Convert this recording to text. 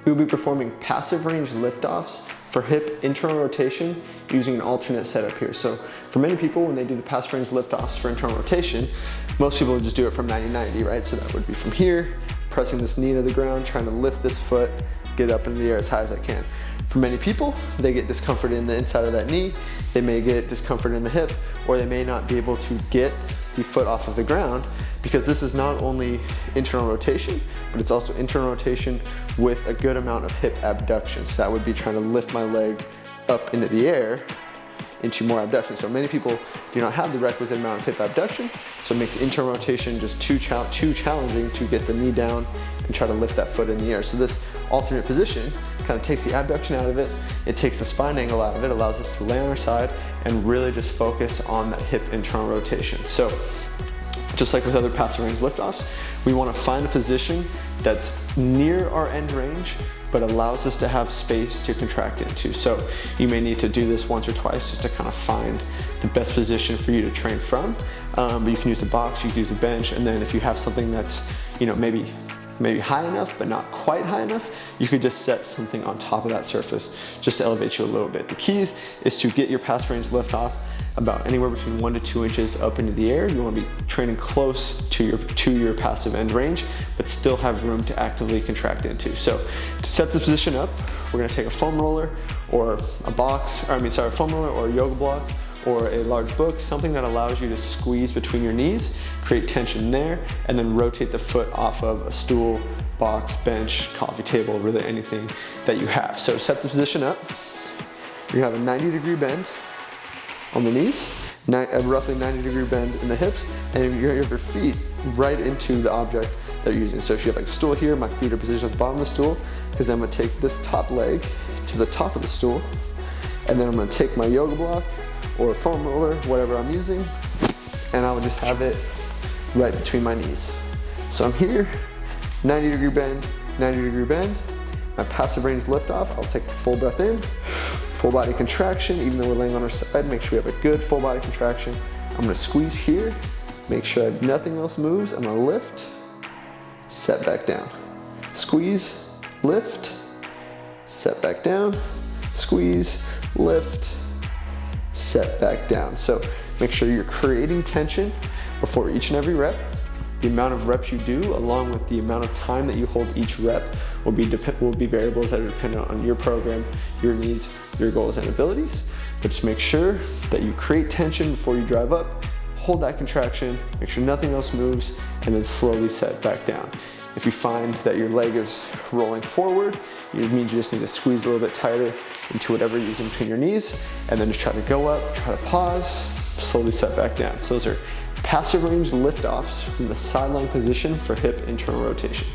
We will be performing passive range liftoffs for hip internal rotation using an alternate setup here. So for many people, when they do the passive range liftoffs for internal rotation, most people would just do it from 90-90, right? So that would be from here, pressing this knee to the ground, trying to lift this foot, get up into the air as high as I can. For many people, they get discomfort in the inside of that knee, they may get discomfort in the hip, or they may not be able to get the foot off of the ground, because this is not only internal rotation, but it's also internal rotation with a good amount of hip abduction. So that would be trying to lift my leg up into the air into more abduction. So many people do not have the requisite amount of hip abduction, so it makes internal rotation just too challenging to get the knee down and try to lift that foot in the air. So this alternate position kind of takes the abduction out of it, it takes the spine angle out of it, allows us to lay on our side and really just focus on that hip internal rotation. So just like with other passive range liftoffs, we want to find a position that's near our end range, but allows us to have space to contract into. So you may need to do this once or twice just to kind of find the best position for you to train from. But you can use the box, you can use the bench, and then if you have something that's, maybe high enough, but not quite high enough, you could just set something on top of that surface just to elevate you a little bit. The key is to get your passive range lift off about anywhere between 1 to 2 inches up into the air. You want to be training close to your passive end range, but still have room to actively contract into. So to set this position up, we're going to take a foam roller or a foam roller or a yoga block or a large book, something that allows you to squeeze between your knees, create tension there, and then rotate the foot off of a stool, box, bench, coffee table, really anything that you have. So set the position up. You have a 90-degree bend on the knees, a roughly 90-degree bend in the hips, and you have your feet right into the object that you're using. So if you have like a stool here, my feet are positioned at the bottom of the stool, because I'm gonna take this top leg to the top of the stool, and then I'm gonna take my yoga block or a foam roller, whatever I'm using, and I would just have it right between my knees. So I'm here, 90-degree bend, 90-degree bend. My passive range lift off, I'll take a full breath in, full body contraction, even though we're laying on our side, make sure we have a good full body contraction. I'm gonna squeeze here, make sure nothing else moves. I'm gonna lift, set back down. Squeeze, lift, set back down, squeeze, lift, set back down. So make sure you're creating tension before each and every rep. The amount of reps you do, along with the amount of time that you hold each rep, will be variables that are dependent on your program, your needs, your goals and abilities. But just make sure that you create tension before you drive up, hold that contraction, make sure nothing else moves, and then slowly set back down. If you find that your leg is rolling forward, it means you just need to squeeze a little bit tighter into whatever you're using between your knees, and then just try to go up, try to pause, slowly set back down. So those are passive range lift offs from the sideline position for hip internal rotation.